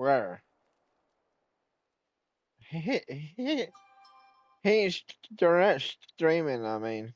Where? He he he's direct streaming. I mean,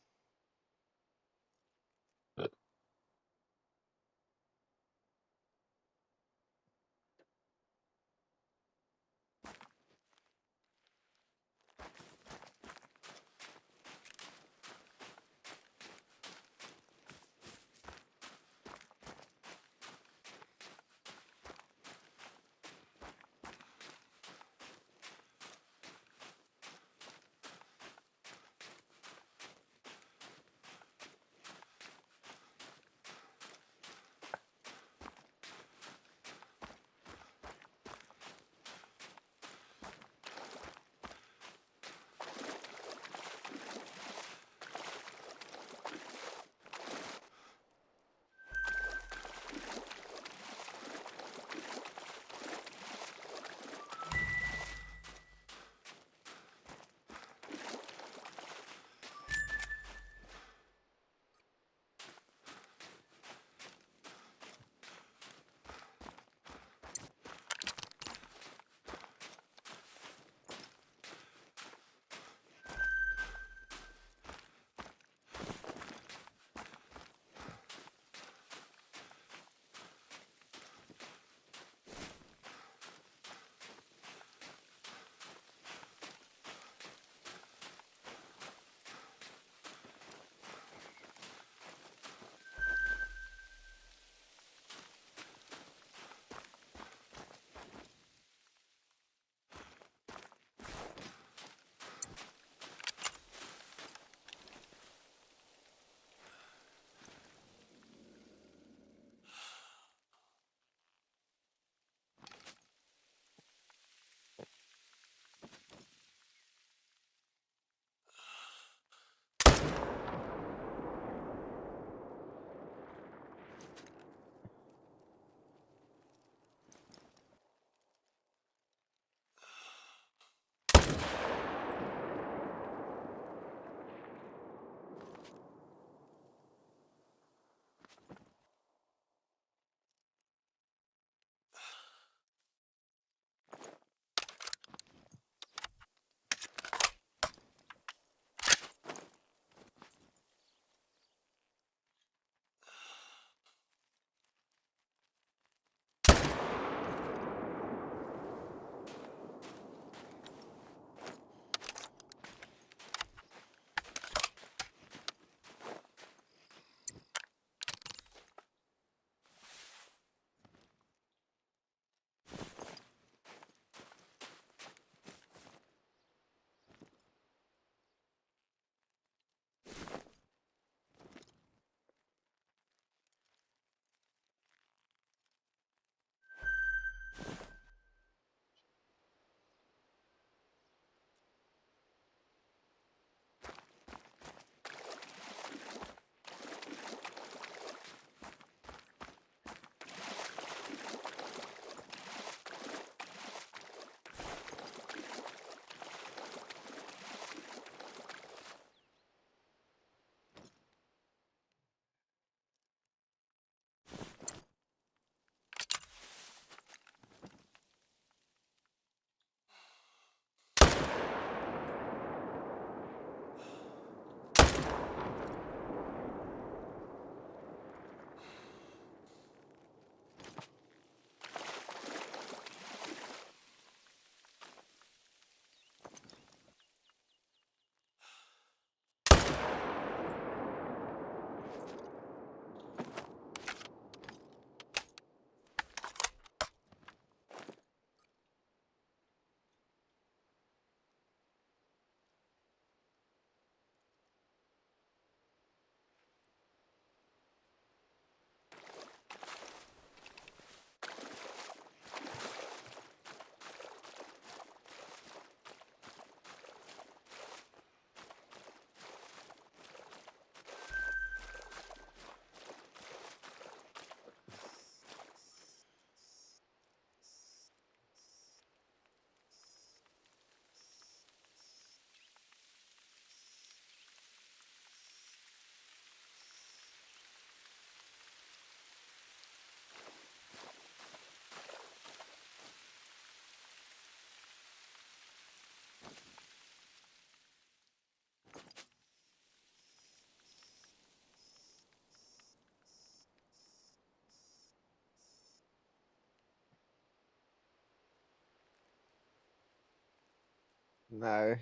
No,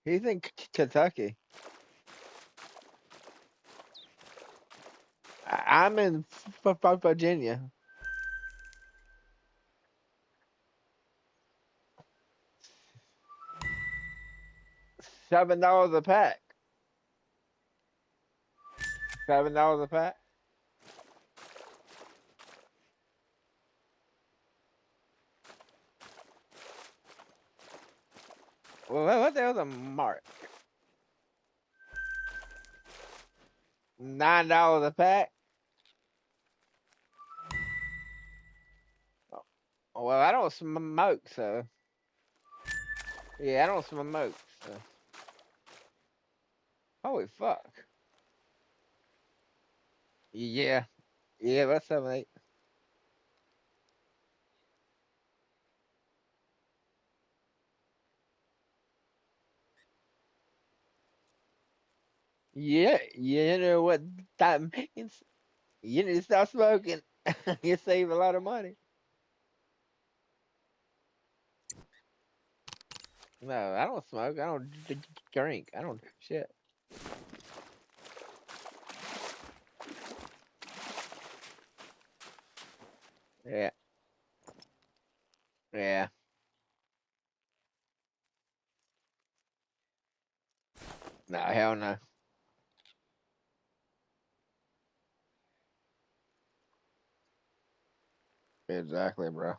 he's in Kentucky. I'm in Virginia. $7 a pack. $7 a pack. Well, what the hell's a mark? $9 a pack. Oh, well, I don't smoke, so yeah, I don't smoke. So holy fuck. Yeah, yeah, that's 7 8. Yeah, you know what that means? You need to stop smoking. You save a lot of money. No, I don't smoke. I don't drink. I don't do shit. Yeah, yeah. No, hell no. Exactly, bro.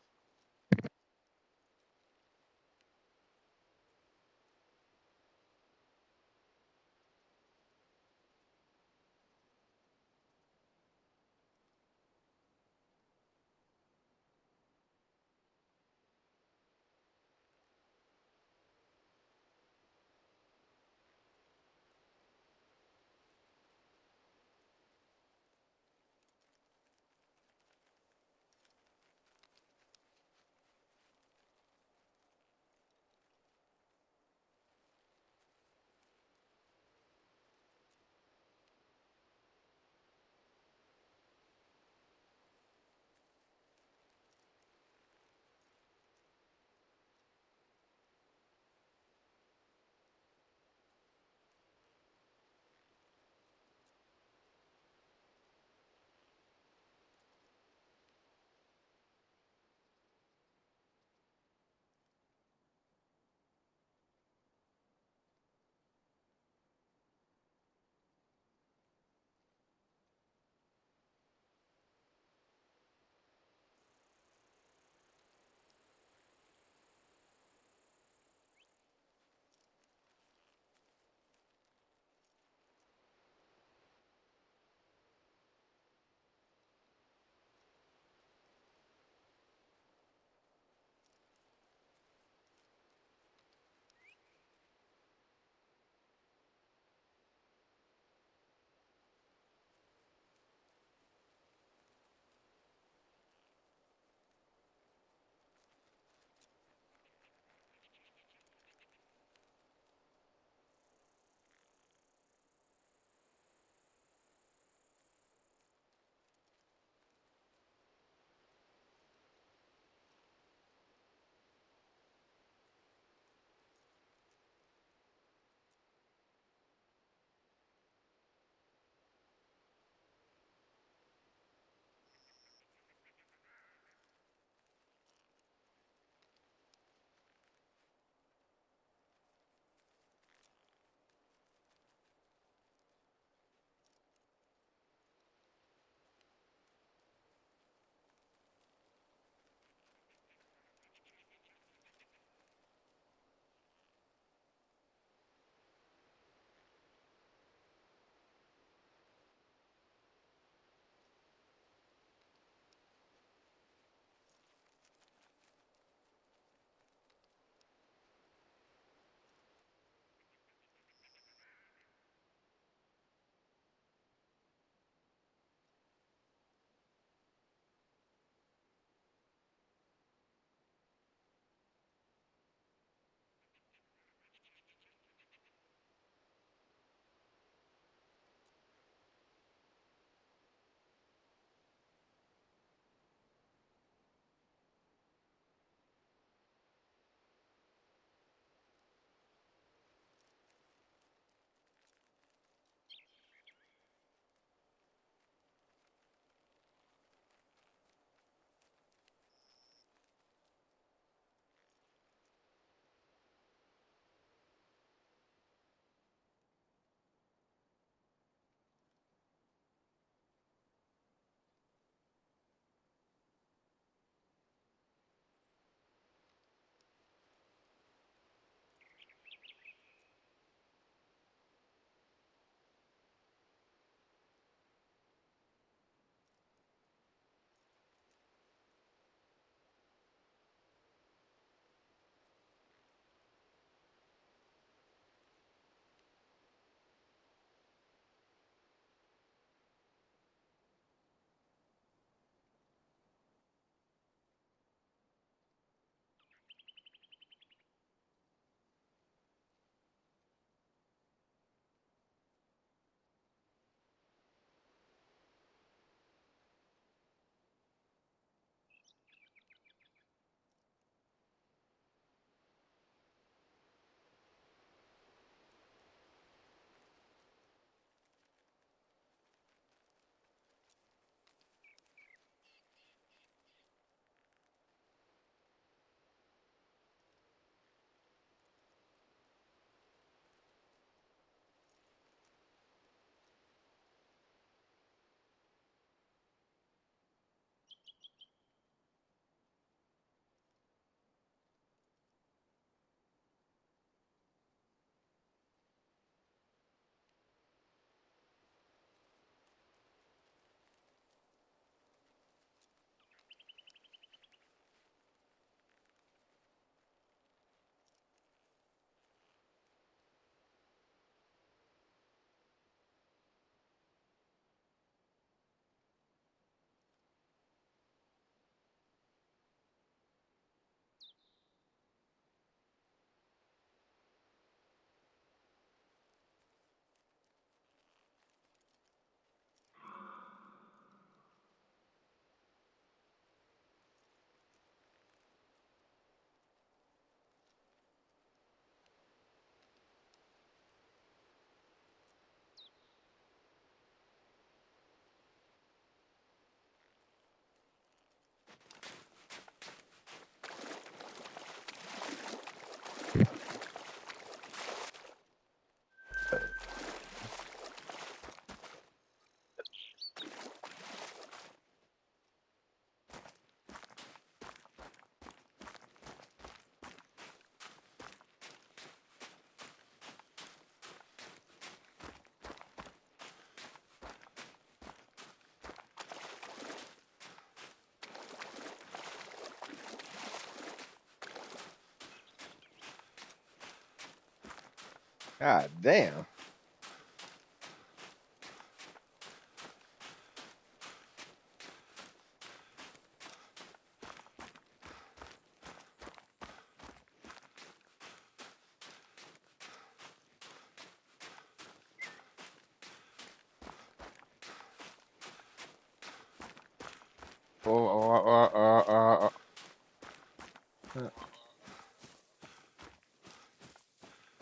God damn.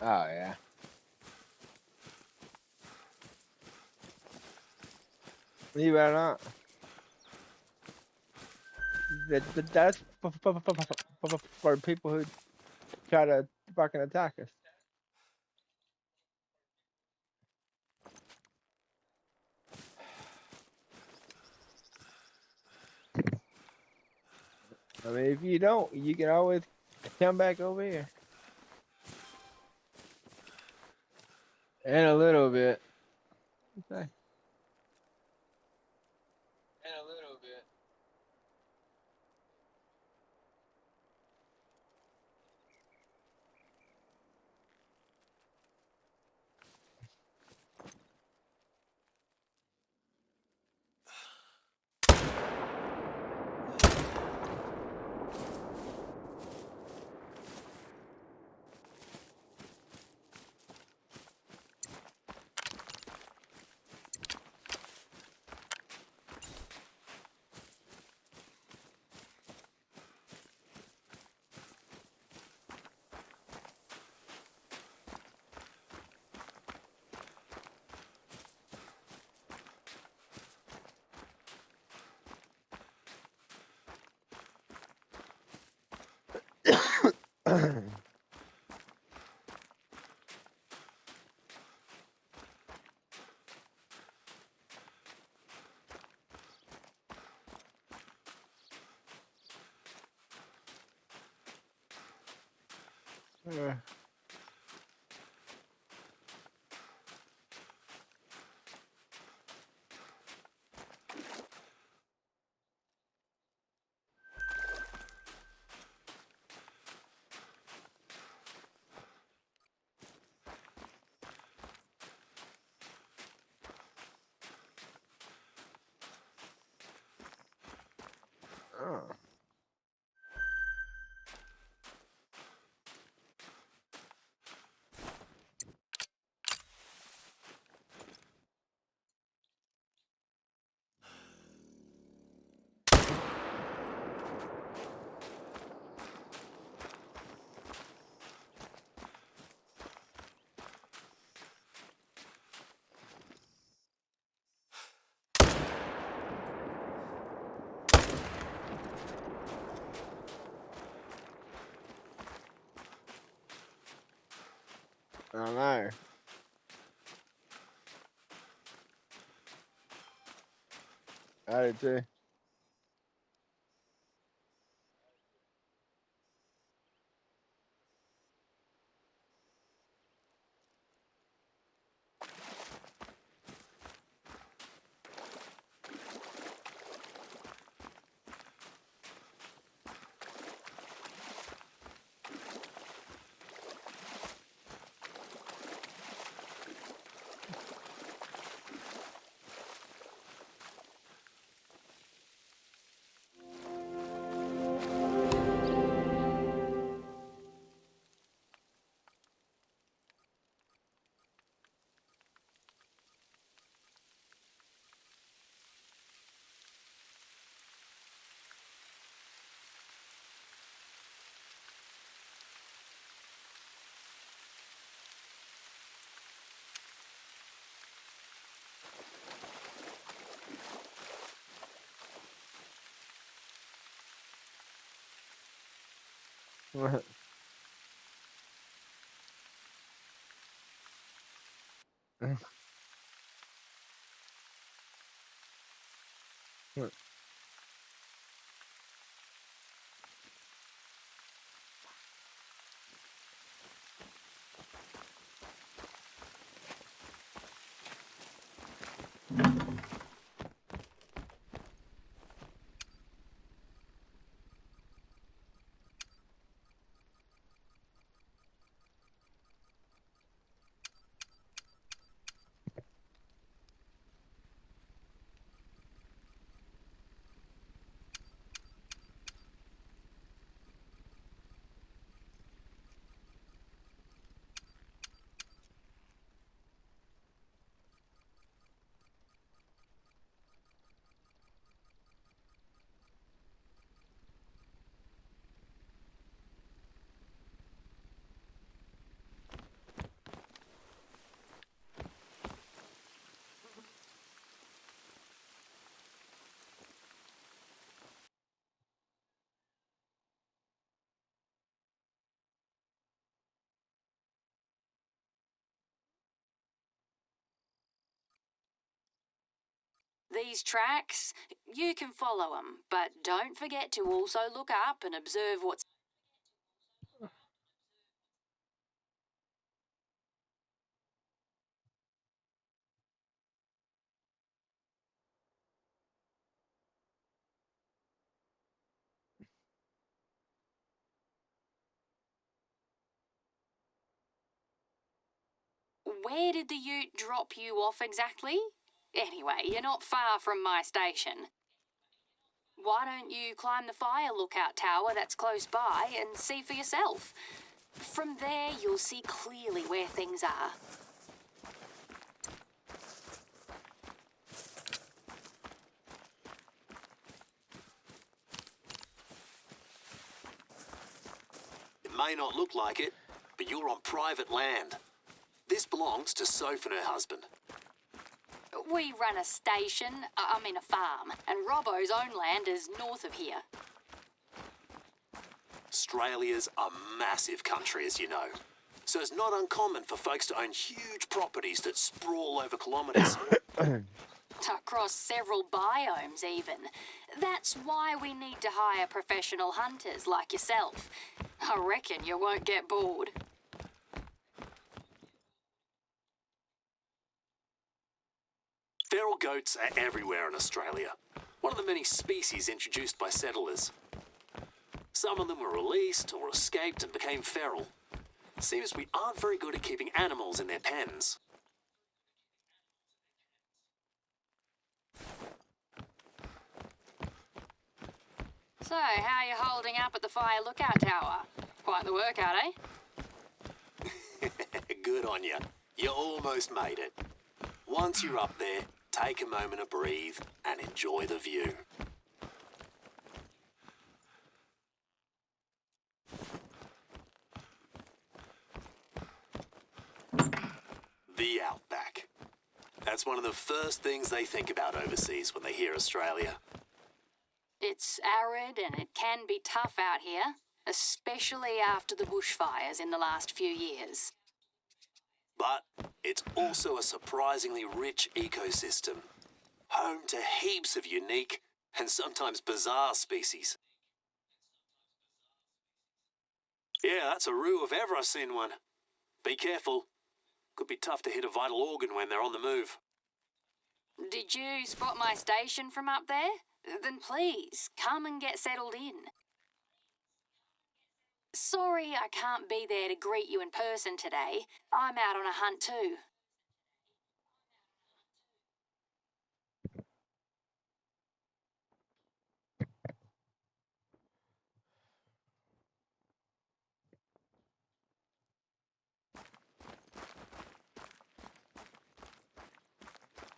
Oh yeah. You better not. That's for people who try to fucking attack us. I mean, if you don't, you can always come back over here. In a little bit. Okay. In a little bit. Oh. I don't know. I did too. These tracks, you can follow them, but don't forget to also look up and observe what's... Where did the ute drop you off exactly? Anyway, you're not far from my station. Why don't you climb the fire lookout tower that's close by and see for yourself? From there, you'll see clearly where things are. It may not look like it, but you're on private land. This belongs to Soph and her husband. We run a station, a farm, and Robbo's own land is north of here. Australia's a massive country, as you know. So it's not uncommon for folks to own huge properties that sprawl over kilometres. Across several biomes, even. That's why we need to hire professional hunters like yourself. I reckon you won't get bored. Feral goats are everywhere in Australia. One of the many species introduced by settlers. Some of them were released or escaped and became feral. Seems we aren't very good at keeping animals in their pens. So, how you holding up at the fire lookout tower? Quite the workout, eh? Good on you. You almost made it. Once you're up there, take a moment to breathe and enjoy the view. The outback. That's one of the first things they think about overseas when they hear Australia. It's arid and it can be tough out here, especially after the bushfires in the last few years. But it's also a surprisingly rich ecosystem, home to heaps of unique and sometimes bizarre species. Yeah, that's a roo if ever I've seen one. Be careful. Could be tough to hit a vital organ when they're on the move. Did you spot my station from up there? Then please, come and get settled in. Sorry I can't be there to greet you in person today. I'm out on a hunt too.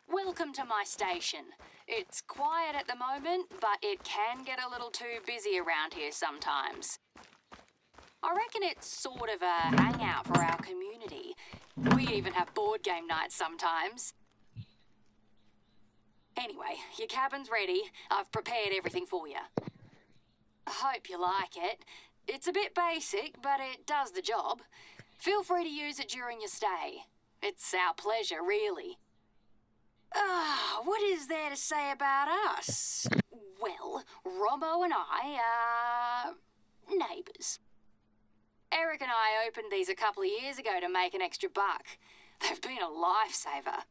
Welcome to my station. It's quiet at the moment, but it can get a little too busy around here sometimes. I reckon it's sort of a hangout for our community. We even have board game nights sometimes. Anyway, your cabin's ready. I've prepared everything for you. I hope you like it. It's a bit basic, but it does the job. Feel free to use it during your stay. It's our pleasure, really. What is there to say about us? Well, Robbo and I are neighbours. Eric and I opened these a couple of years ago to make an extra buck. They've been a lifesaver.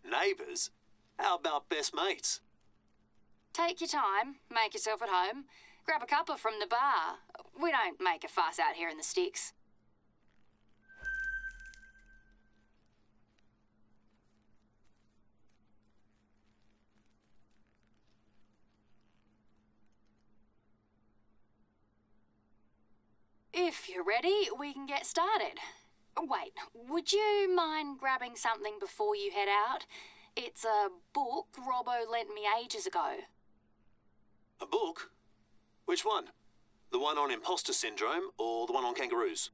Neighbours? How about best mates? Take your time, make yourself at home. Grab a cuppa from the bar. We don't make a fuss out here in the sticks. If you're ready, we can get started. Wait, would you mind grabbing something before you head out? It's a book Robbo lent me ages ago. A book? Which one? The one on imposter syndrome or the one on kangaroos?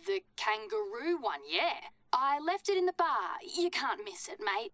The kangaroo one, yeah. I left it in the bar. You can't miss it, mate.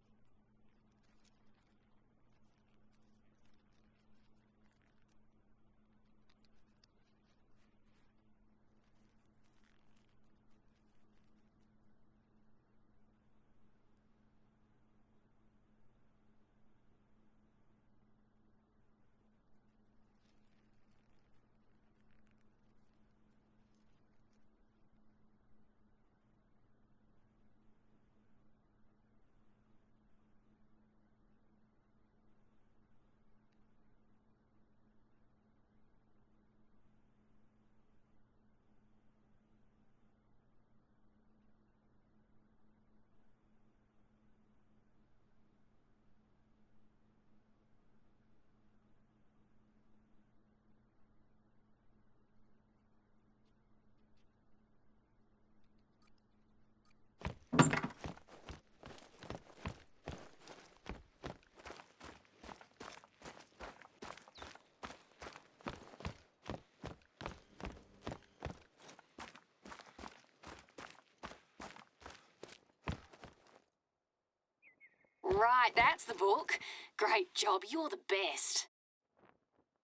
Right, that's the book. Great job, you're the best.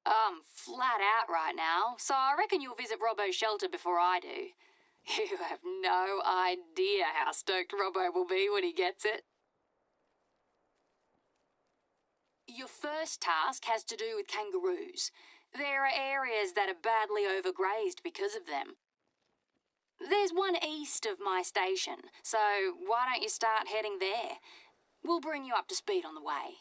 I'm flat out right now, so I reckon you'll visit Robbo's shelter before I do. You have no idea how stoked Robbo will be when he gets it. Your first task has to do with kangaroos. There are areas that are badly overgrazed because of them. There's one east of my station, so why don't you start heading there? We'll bring you up to speed on the way.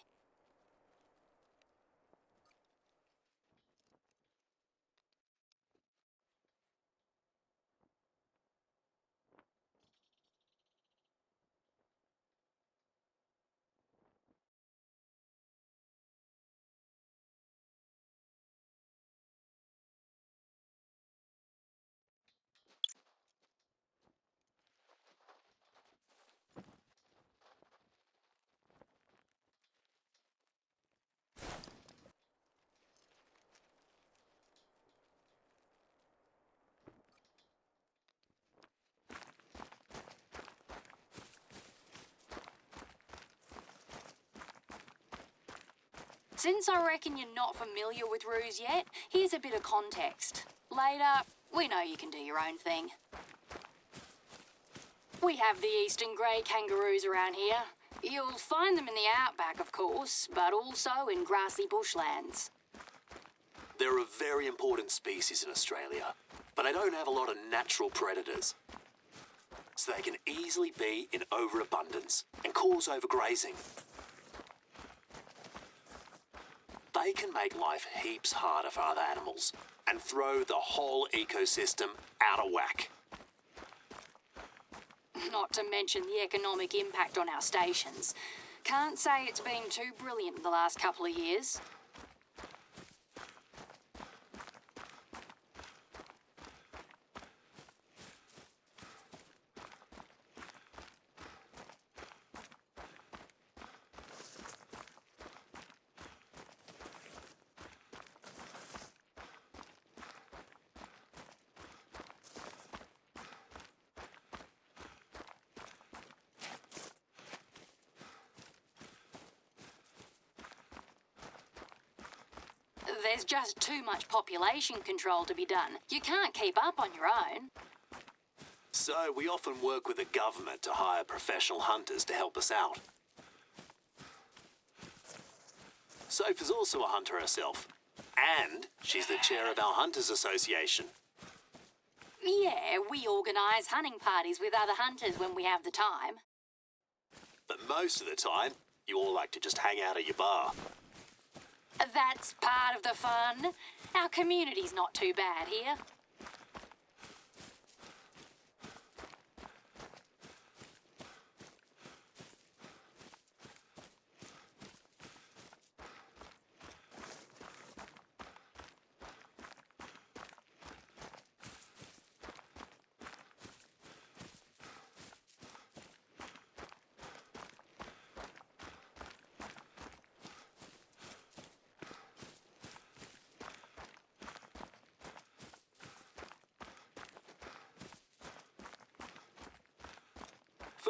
Since I reckon you're not familiar with roos yet, here's a bit of context. Later, we know you can do your own thing. We have the eastern grey kangaroos around here. You'll find them in the outback, of course, but also in grassy bushlands. They're a very important species in Australia, but they don't have a lot of natural predators. So they can easily be in overabundance and cause overgrazing. They can make life heaps harder for other animals and throw the whole ecosystem out of whack. Not to mention the economic impact on our stations. Can't say it's been too brilliant the last couple of years. There's just too much population control to be done. You can't keep up on your own. So we often work with the government to hire professional hunters to help us out. Soph is also a hunter herself, and she's the chair of our Hunters Association. Yeah, we organise hunting parties with other hunters when we have the time. But most of the time, you all like to just hang out at your bar. That's part of the fun. Our community's not too bad here.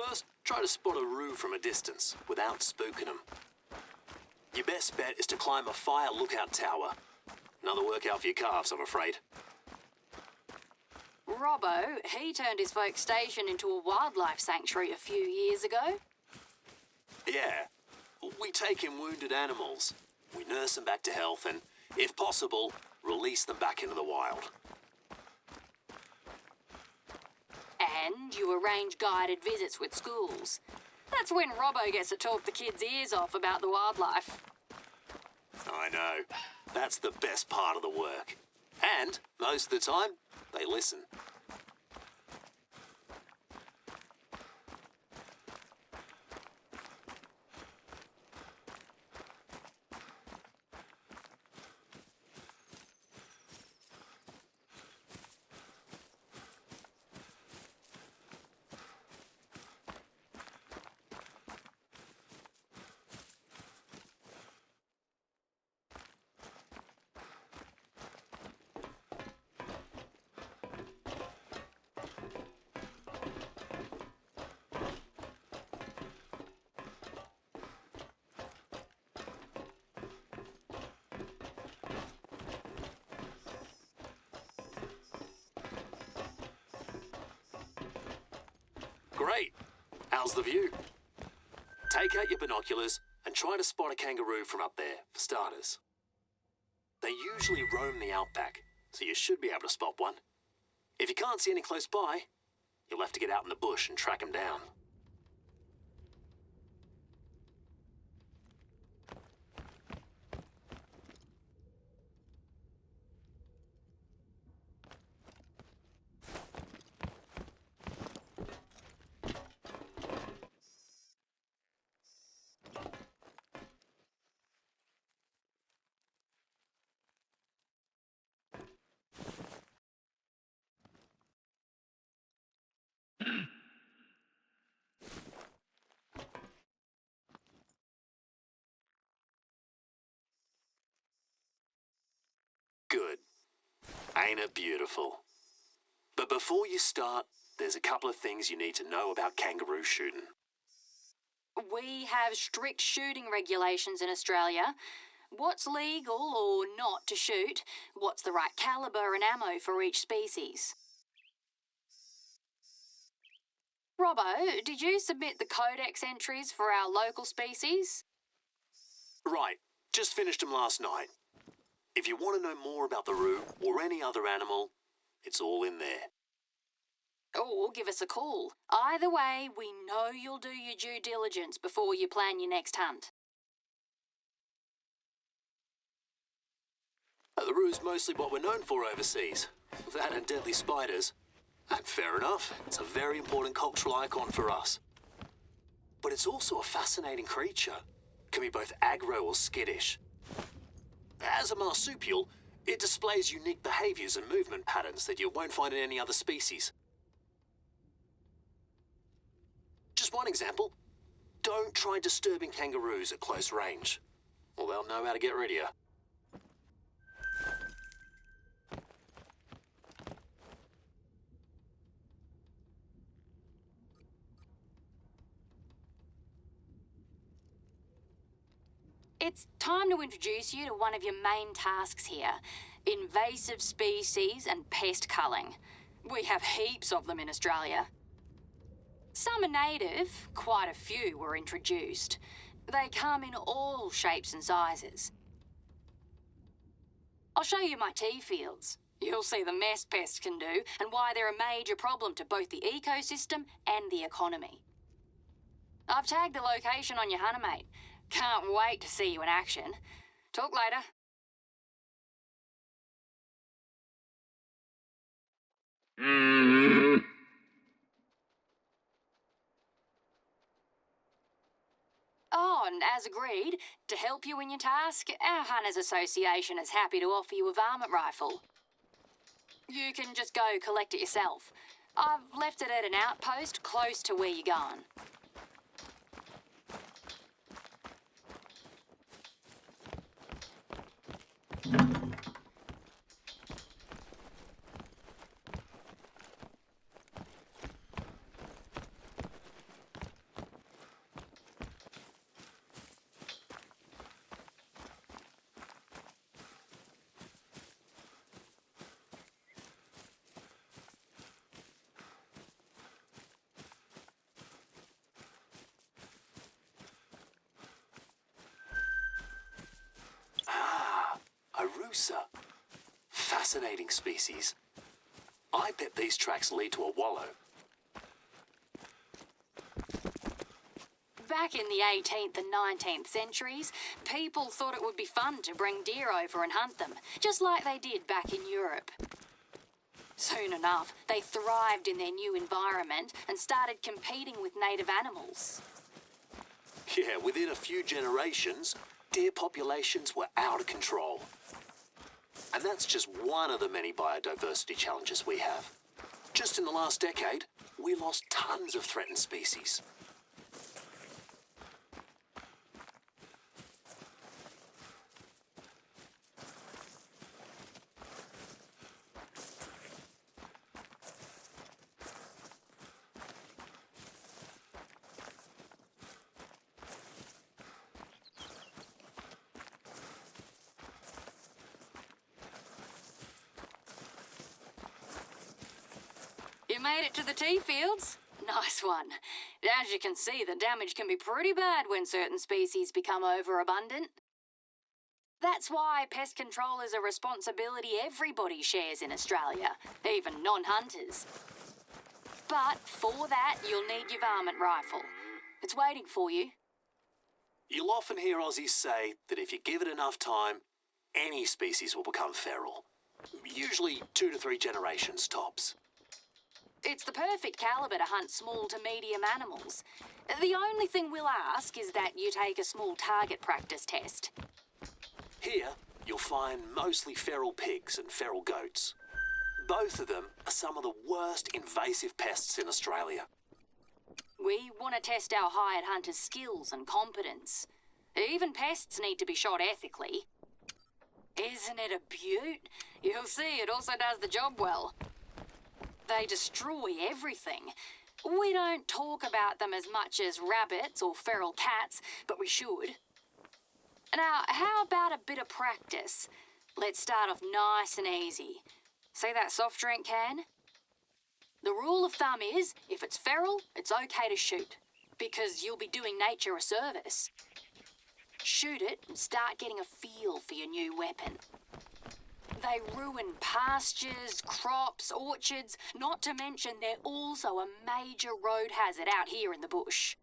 First, try to spot a roo from a distance without spooking them. Your best bet is to climb a fire lookout tower. Another workout for your calves, I'm afraid. Robbo, he turned his folk station into a wildlife sanctuary a few years ago. Yeah, we take in wounded animals. We nurse them back to health and, if possible, release them back into the wild. And you arrange guided visits with schools. That's when Robbo gets to talk the kids' ears off about the wildlife. I know. That's the best part of the work. And, most of the time, they listen. Great. How's the view? Take out your binoculars and try to spot a kangaroo from up there, for starters. They usually roam the outback, so you should be able to spot one. If you can't see any close by, you'll have to get out in the bush and track them down. Good. Ain't it beautiful? But before you start, there's a couple of things you need to know about kangaroo shooting. We have strict shooting regulations in Australia. What's legal or not to shoot? What's the right calibre and ammo for each species? Robbo, did you submit the codex entries for our local species? Right, just finished them last night. If you want to know more about the roo or any other animal, it's all in there. Or give us a call. Either way, we know you'll do your due diligence before you plan your next hunt. The roo's mostly what we're known for overseas. That and deadly spiders. And fair enough, it's a very important cultural icon for us. But it's also a fascinating creature. Can be both aggro or skittish. As a marsupial, it displays unique behaviours and movement patterns that you won't find in any other species. Just one example. Don't try disturbing kangaroos at close range, or they'll know how to get rid of you. It's time to introduce you to one of your main tasks here. Invasive species and pest culling. We have heaps of them in Australia. Some are native, quite a few were introduced. They come in all shapes and sizes. I'll show you my tea fields. You'll see the mess pests can do and why they're a major problem to both the ecosystem and the economy. I've tagged the location on your hunter, mate. Can't wait to see you in action. Talk later. Oh, and as agreed, to help you in your task, our Hunters Association is happy to offer you a varmint rifle. You can just go collect it yourself. I've left it at an outpost close to where you're going. Arusa. Fascinating species. I bet these tracks lead to a wallow. Back in the 18th and 19th centuries, people thought it would be fun to bring deer over and hunt them, just like they did back in Europe. Soon enough, they thrived in their new environment and started competing with native animals. Yeah, within a few generations, deer populations were out of control. And that's just one of the many biodiversity challenges we have. Just in the last decade, we lost tons of threatened species. You made it to the tea fields. Nice one. As you can see, the damage can be pretty bad when certain species become overabundant. That's why pest control is a responsibility everybody shares in Australia, even non-hunters. But for that, you'll need your varmint rifle. It's waiting for you. You'll often hear Aussies say that if you give it enough time, any species will become feral. Usually 2 to 3 generations tops. It's the perfect calibre to hunt small to medium animals. The only thing we'll ask is that you take a small target practice test. Here, you'll find mostly feral pigs and feral goats. Both of them are some of the worst invasive pests in Australia. We want to test our hired hunters' skills and competence. Even pests need to be shot ethically. Isn't it a beaut? You'll see it also does the job well. They destroy everything. We don't talk about them as much as rabbits or feral cats, but we should. Now, how about a bit of practice? Let's start off nice and easy. See that soft drink can? The rule of thumb is, if it's feral, it's okay to shoot, because you'll be doing nature a service. Shoot it and start getting a feel for your new weapon. They ruin pastures, crops, orchards, not to mention they're also a major road hazard out here in the bush.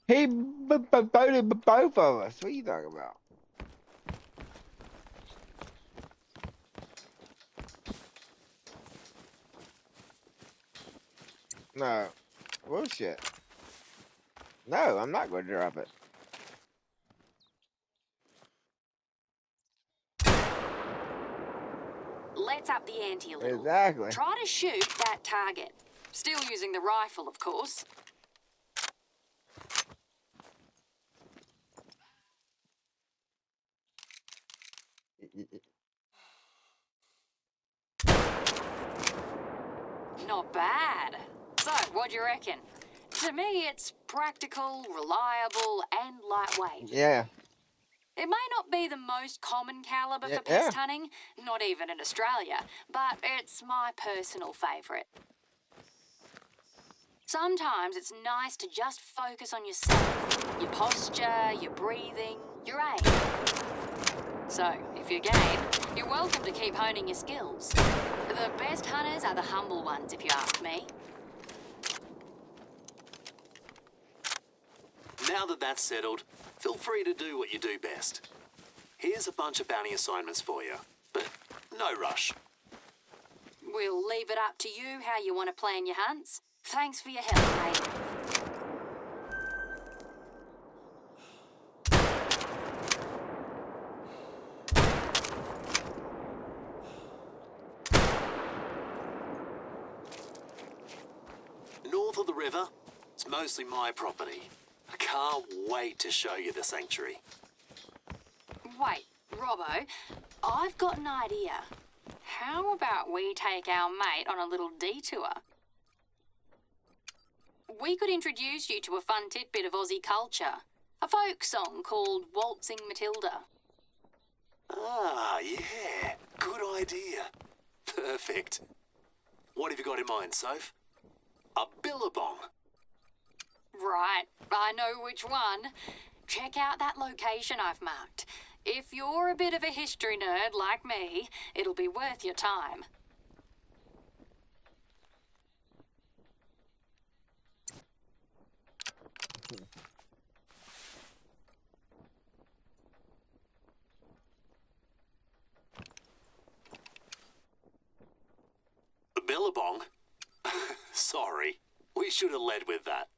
He voted both of us. What are you talking about? No. Bullshit. No, I'm not going to drop it. Let's up the ante a little. Exactly. Try to shoot that target. Still using the rifle, of course. Not bad. So, what do you reckon? To me, it's practical, reliable, and lightweight. Yeah. It may not be the most common calibre for Yeah. pest hunting, not even in Australia, but it's my personal favourite. Sometimes it's nice to just focus on yourself, your posture, your breathing, your aim. So, if you're game, you're welcome to keep honing your skills. The best hunters are the humble ones, if you ask me. Now that that's settled, feel free to do what you do best. Here's a bunch of bounty assignments for you, but no rush. We'll leave it up to you how you want to plan your hunts. Thanks for your help, mate. North of the river, it's mostly my property. I can't wait to show you the sanctuary. Wait, Robbo, I've got an idea. How about we take our mate on a little detour? We could introduce you to a fun tidbit of Aussie culture. A folk song called Waltzing Matilda. Ah, yeah. Good idea. Perfect. What have you got in mind, Soph? A billabong. Right, I know which one. Check out that location I've marked. If you're a bit of a history nerd like me, it'll be worth your time. Billabong? Sorry, we should have led with that.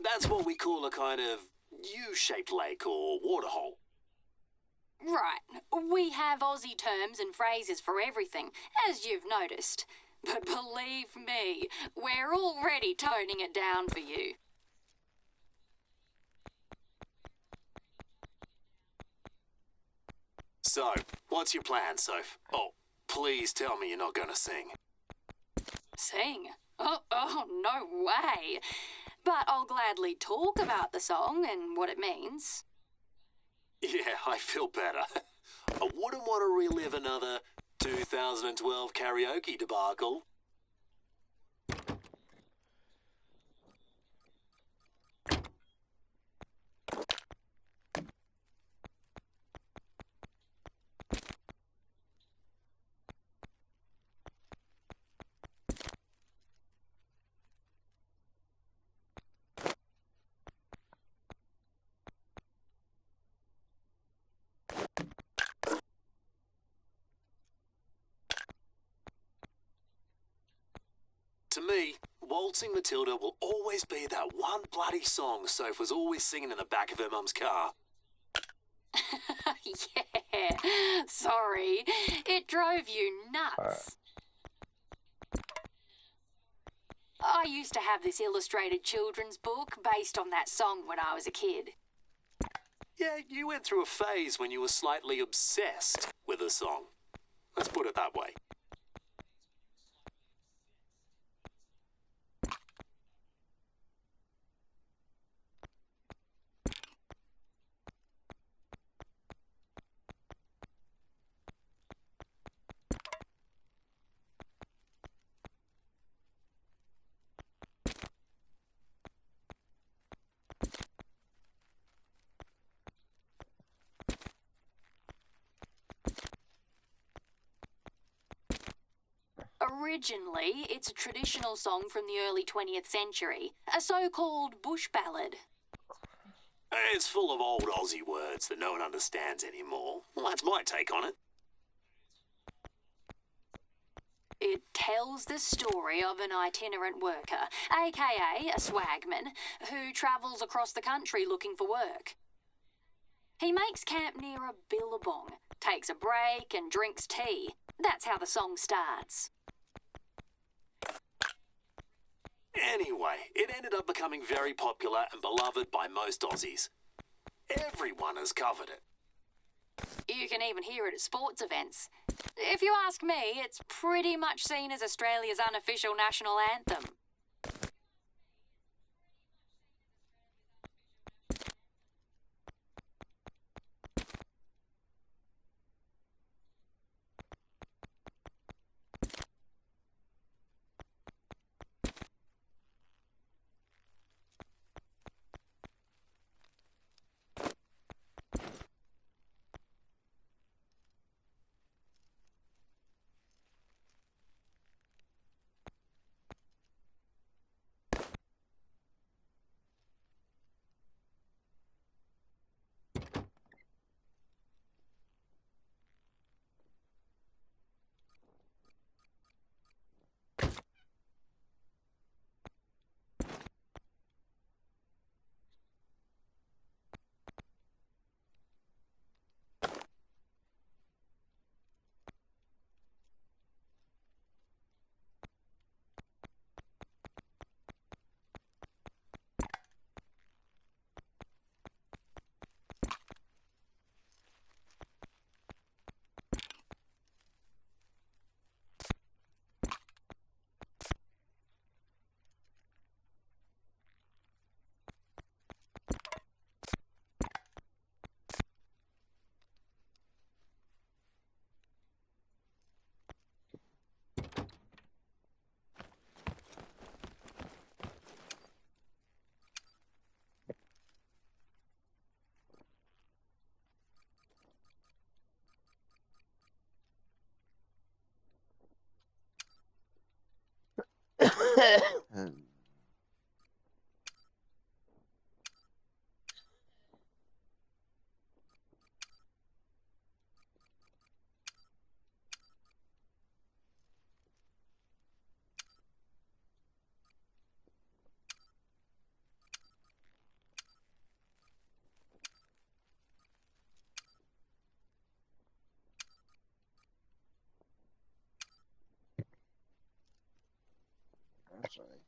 That's what we call a kind of U-shaped lake or waterhole. Right. We have Aussie terms and phrases for everything, as you've noticed. But believe me, we're already toning it down for you. So, what's your plan, Soph? Oh, please tell me you're not going to sing. Sing? Oh, no way. But I'll gladly talk about the song and what it means. Yeah, I feel better. I wouldn't want to relive another 2012 karaoke debacle. To me, Waltzing Matilda will always be that one bloody song Soph was always singing in the back of her mum's car. Yeah, sorry. It drove you nuts. I used to have this illustrated children's book based on that song when I was a kid. Yeah, you went through a phase when you were slightly obsessed with a song. Let's put it that way. Originally, it's a traditional song from the early 20th century, a so-called bush ballad. It's full of old Aussie words that no one understands anymore. Well, that's my take on it. It tells the story of an itinerant worker, aka a swagman, who travels across the country looking for work. He makes camp near a billabong, takes a break and drinks tea. That's how the song starts. Anyway, it ended up becoming very popular and beloved by most Aussies. Everyone has covered it. You can even hear it at sports events. If you ask me, it's pretty much seen as Australia's unofficial national anthem. funny.